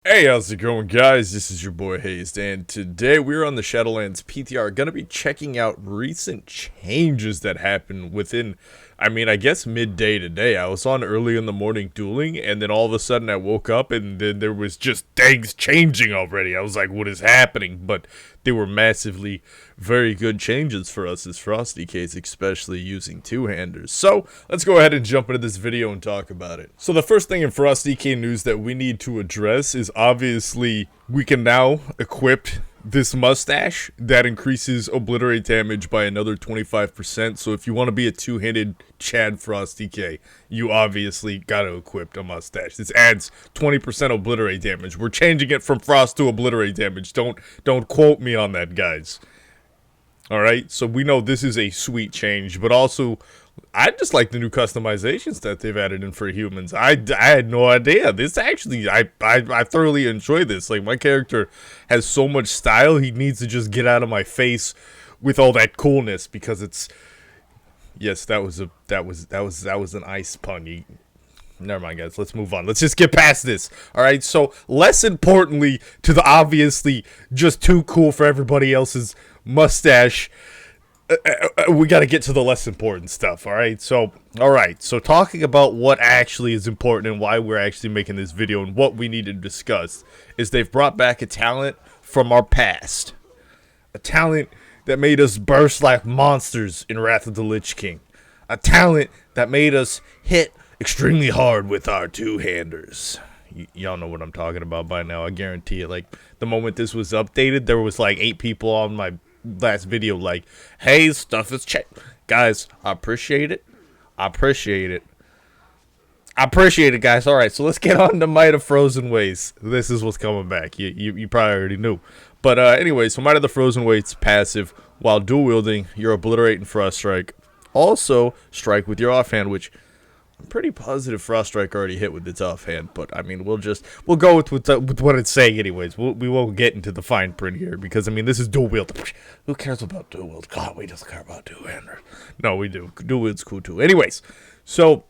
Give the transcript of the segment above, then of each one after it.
Hey, how's it going, guys? This is your boy Hazzed, and today we're on the Shadowlands PTR. Gonna be checking out recent changes that happened within, I guess midday today. I was on early in the morning dueling, and then all of a sudden I woke up, and then there was just things changing already. I was like, what is happening? But they were massively very good changes for us as Frosty Case, especially using two-handers. So let's go ahead and jump into this video and talk about it. So the first thing in Frosty K news that we need to address is obviously we can now equip this mustache that increases obliterate damage by another 25%. So if you want to be a two-handed Chad Frosty K, you obviously got to equip a mustache. This adds 20% obliterate damage. We're changing it from frost to obliterate damage. Don't quote me on that, guys. Alright, so we know this is a sweet change, but also, I just like the new customizations that they've added in for humans. I had no idea. This actually, I thoroughly enjoy this. Like, my character has so much style, he needs to just get out of my face with all that coolness, because it's, yes, that was an ice pun. Never mind, guys. Let's move on. Let's just get past this. All right. So, less importantly to the obviously just too cool for everybody else's mustache, we got to get to the less important stuff. All right. So, talking about what actually is important and why we're actually making this video and what we need to discuss is they've brought back a talent from our past, a talent that made us burst like monsters in Wrath of the Lich King, a talent that made us hit extremely hard with our two-handers. Y'all know what I'm talking about by now, I guarantee it. Like, the moment this was updated, there was like 8 people on my last video like, hey, stuff is checked. Guys, I appreciate it. I appreciate it, guys. Alright, so let's get on to Might of Frozen Waste. This is what's coming back. You probably already knew. But anyway, so Might of the Frozen Waste's passive. While dual wielding, you're obliterating Frost Strike. Also, strike with your offhand, which I'm pretty positive Frost Strike already hit with its offhand, but I mean, we'll go with what it's saying anyways. We won't get into the fine print here, because I mean, this is dual wield. Who cares about dual wield? God, we just care about two-hander. No, we do. Dual wield's cool too. Anyways, so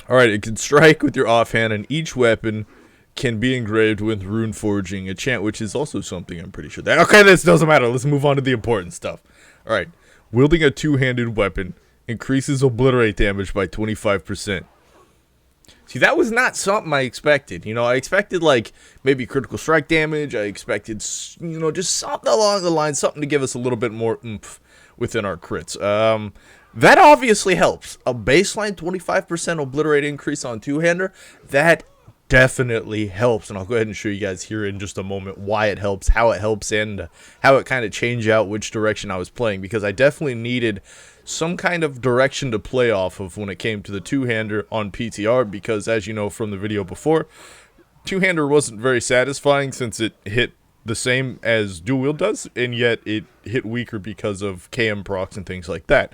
alright, it can strike with your offhand, and each weapon can be engraved with rune forging, a chant which is also something I'm pretty sure that. Okay, this doesn't matter. Let's move on to the important stuff. Alright, wielding a two-handed weapon increases obliterate damage by 25%. See, that was not something I expected. You know, I expected, like, maybe critical strike damage. I expected, you know, just something along the line, something to give us a little bit more oomph within our crits. That obviously helps. A baseline 25% obliterate increase on two-hander, that definitely helps, and I'll go ahead and show you guys here in just a moment why it helps, how it helps, and how it kind of changed out which direction I was playing, because I definitely needed some kind of direction to play off of when it came to the two-hander on PTR, because as you know from the video before, two-hander wasn't very satisfying since it hit the same as dual wield does, and yet it hit weaker because of KM procs and things like that.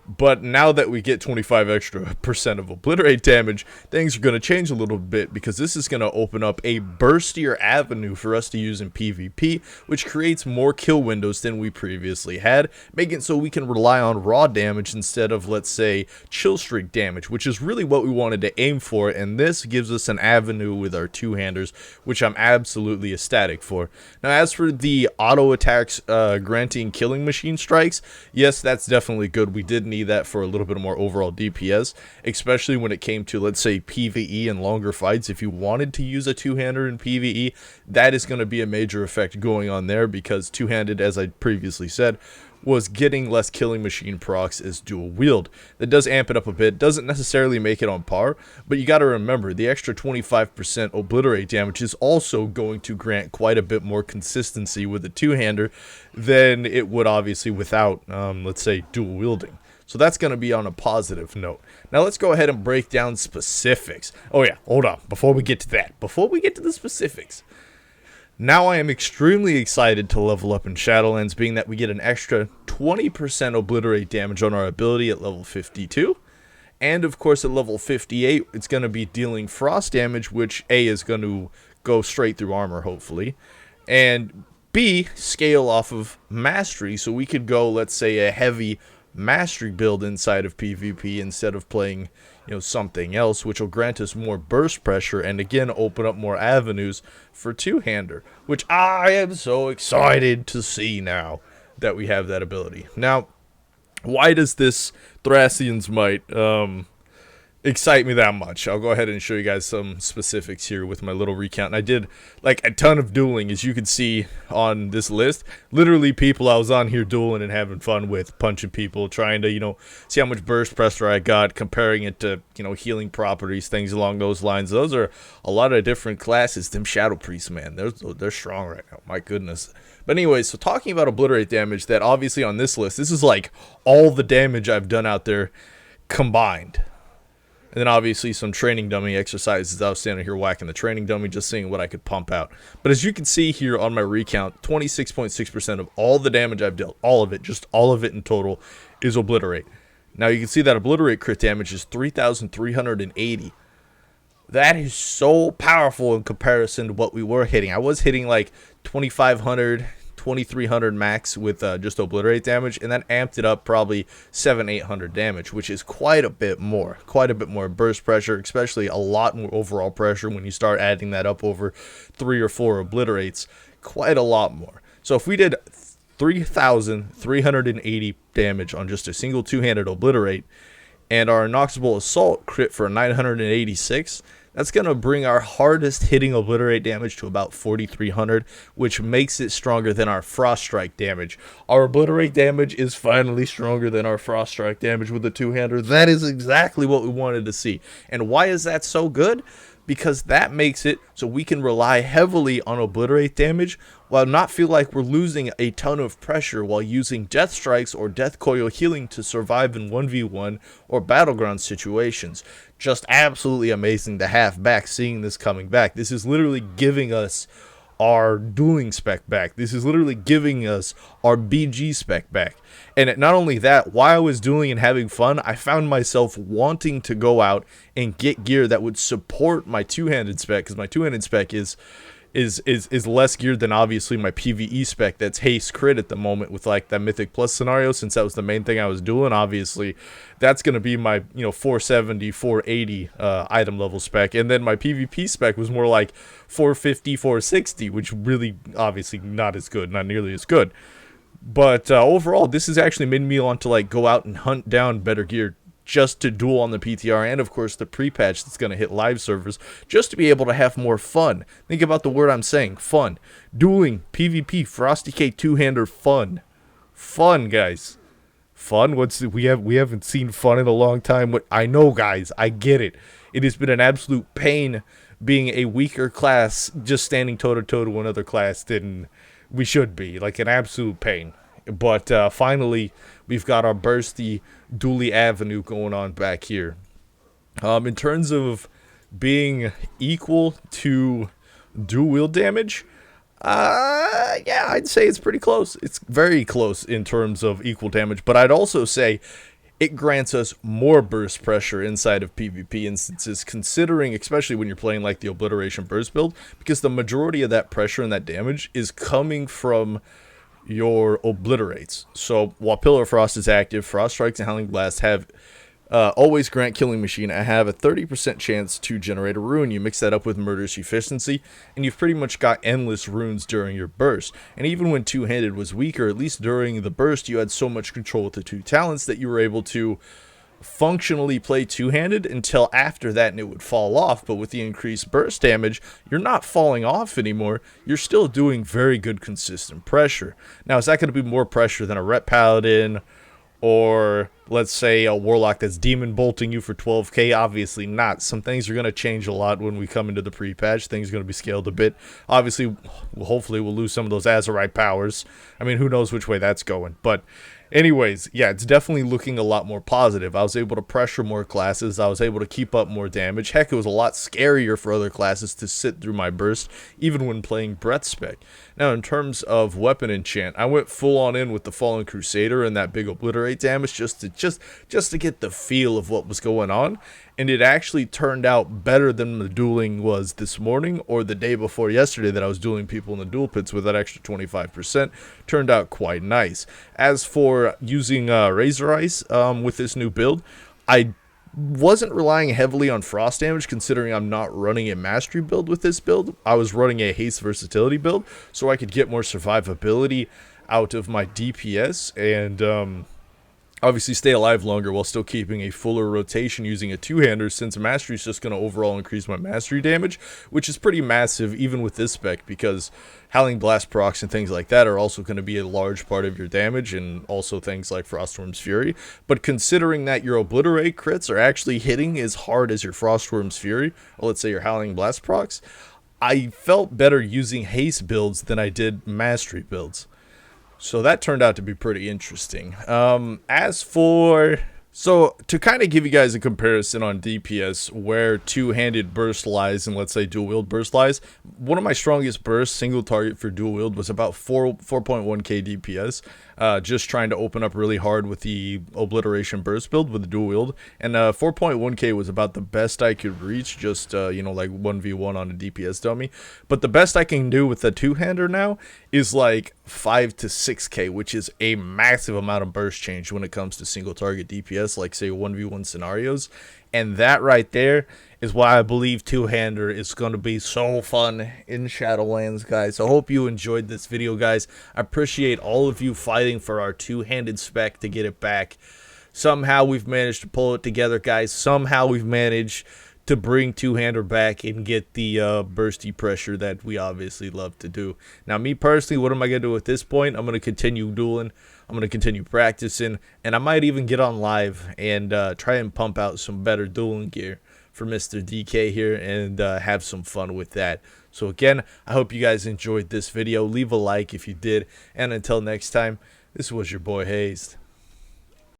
But now that we get 25 extra percent of obliterate damage, things are going to change a little bit, because this is going to open up a burstier avenue for us to use in PvP, which creates more kill windows than we previously had, making it so we can rely on raw damage instead of, let's say, chill streak damage, which is really what we wanted to aim for, and this gives us an avenue with our two-handers, which I'm absolutely ecstatic for. Now, as for the auto attacks granting killing machine strikes, yes, that's definitely good. We did need that for a little bit more overall DPS, especially when it came to, let's say, PvE and longer fights. If you wanted to use a two-hander in PvE, that is going to be a major effect going on there, because two-handed, as I previously said, was getting less killing machine procs as dual wield. That does amp it up a bit, doesn't necessarily make it on par, but you got to remember the extra 25% obliterate damage is also going to grant quite a bit more consistency with a two-hander than it would obviously without, let's say, dual wielding. So that's going to be on a positive note. Now let's go ahead and break down specifics. Oh yeah, hold on. Before we get to that, before we get to the specifics, now I am extremely excited to level up in Shadowlands, being that we get an extra 20% obliterate damage on our ability at level 52. And of course at level 58, it's going to be dealing frost damage, which A, is going to go straight through armor, hopefully. And B, scale off of mastery, so we could go, let's say, a heavy mastery build inside of PvP instead of playing, something else, which will grant us more burst pressure and again open up more avenues for two-hander, which I am so excited to see now that we have that ability. Now, why does this Thracian's Might excite me that much? I'll go ahead and show you guys some specifics here with my little recount. And I did like a ton of dueling, as you can see on this list. Literally people I was on here dueling and having fun with, punching people, trying to, see how much burst pressure I got, comparing it to, healing properties, things along those lines. Those are a lot of different classes. Them Shadow Priests, man, they're strong right now. My goodness. But anyway, so talking about obliterate damage, that obviously on this list, this is like all the damage I've done out there combined. And then obviously some training dummy exercises. I was standing here whacking the training dummy, just seeing what I could pump out. But as you can see here on my recount, 26.6% of all the damage I've dealt, all of it, just all of it in total, is obliterate. Now you can see that obliterate crit damage is 3,380. That is so powerful in comparison to what we were hitting. I was hitting like 2,500, 2,300 max with just obliterate damage, and that amped it up probably 700-800 damage, which is quite a bit more burst pressure, especially a lot more overall pressure when you start adding that up over 3 or 4 obliterates. Quite a lot more. So if we did 3,380 damage on just a single two-handed obliterate, and our Noxable Assault crit for 986, that's going to bring our hardest hitting obliterate damage to about 4,300, which makes it stronger than our Frost Strike damage. Our obliterate damage is finally stronger than our Frost Strike damage with the two-hander. That is exactly what we wanted to see. And why is that so good? Because that makes it so we can rely heavily on obliterate damage while not feel like we're losing a ton of pressure while using Death Strikes or Death Coil healing to survive in 1v1 or Battleground situations. Just absolutely amazing to have back, seeing this coming back. This is literally giving us our dueling spec back. This is literally giving us our BG spec back. And not only that, while I was dueling and having fun, I found myself wanting to go out and get gear that would support my two-handed spec, because my two-handed spec is less geared than obviously my PvE spec that's haste crit at the moment with like that Mythic Plus scenario, since that was the main thing I was doing. Obviously that's going to be my 470 480 item level spec, and then my PvP spec was more like 450 460, which really obviously not as good, not nearly as good. But overall, this has actually made me want to like go out and hunt down better gear just to duel on the PTR, and of course the pre-patch that's going to hit live servers, just to be able to have more fun. Think about the word I'm saying, fun. Dueling, PvP, Frosty K two-hander, fun. Fun, guys. Fun? We haven't seen fun in a long time. I know, guys, I get it. It has been an absolute pain being a weaker class, just standing toe-to-toe to another class than we should be. Like an absolute pain. But finally, we've got our bursty dually avenue going on back here. In terms of being equal to dual wield damage, yeah, I'd say it's pretty close. It's very close in terms of equal damage, but I'd also say it grants us more burst pressure inside of PvP instances, considering, especially when you're playing like the Obliteration Burst build, because the majority of that pressure and that damage is coming from your obliterates. So while Pillar of Frost is active, Frost Strikes and Howling Blast have always grant Killing Machine. I have a 30% chance to generate a rune. You mix that up with Murderous Efficiency, and you've pretty much got endless runes during your burst. And even when two-handed was weaker, at least during the burst, you had so much control with the two talents that you were able to functionally play two-handed until after that, and it would fall off. But with the increased burst damage, you're not falling off anymore. You're still doing very good consistent pressure. Now, is that going to be more pressure than a Ret Paladin, or let's say a Warlock that's Demon Bolting you for 12k? Obviously not. Some things are going to change a lot when we come into the pre-patch. Things are going to be scaled a bit. Obviously, hopefully we'll lose some of those Azerite powers. I mean, who knows which way that's going. But anyways, yeah, it's definitely looking a lot more positive. I was able to pressure more classes. I was able to keep up more damage. Heck, it was a lot scarier for other classes to sit through my burst, even when playing Breath Spec. Now, in terms of weapon enchant, I went full on in with the Fallen Crusader and that big obliterate damage just to get the feel of what was going on. And it actually turned out better than the dueling was this morning or the day before yesterday that I was dueling people in the duel pits with that extra 25%. Turned out quite nice. As for using Razor Ice with this new build, I Wasn't relying heavily on frost damage, considering I'm not running a mastery build with this build. I was running a haste versatility build, so I could get more survivability out of my DPS and obviously stay alive longer while still keeping a fuller rotation using a two-hander, since mastery is just going to overall increase my mastery damage, which is pretty massive even with this spec, because Howling Blast procs and things like that are also going to be a large part of your damage, and also things like Frostworm's Fury. But considering that your Obliterate crits are actually hitting as hard as your Frostworm's Fury, or let's say your Howling Blast procs, I felt better using haste builds than I did mastery builds. So that turned out to be pretty interesting. So to kind of give you guys a comparison on DPS where two-handed burst lies and let's say dual wield burst lies, one of my strongest bursts single target for dual wield was about 4.1k DPS. Just trying to open up really hard with the obliteration burst build with the dual wield, and 4.1k was about the best I could reach, just you know, like 1v1 on a DPS dummy. But the best I can do with the two-hander now is like 5 to 6k, which is a massive amount of burst change when it comes to single target DPS, like say 1v1 scenarios. And that right there is why I believe two-hander is going to be so fun in Shadowlands, guys. So I hope you enjoyed this video, guys. I appreciate all of you fighting for our two-handed spec to get it back. Somehow we've managed to pull it together, guys. Somehow we've managed to bring two-hander back and get the bursty pressure that we obviously love to do. Now, me personally, what am I going to do at this point? I'm going to continue dueling. I'm going to continue practicing, and I might even get on live and try and pump out some better dueling gear for Mr. DK here and have some fun with that. So again, I hope you guys enjoyed this video. Leave a like if you did, and until next time, this was your boy Hazzed.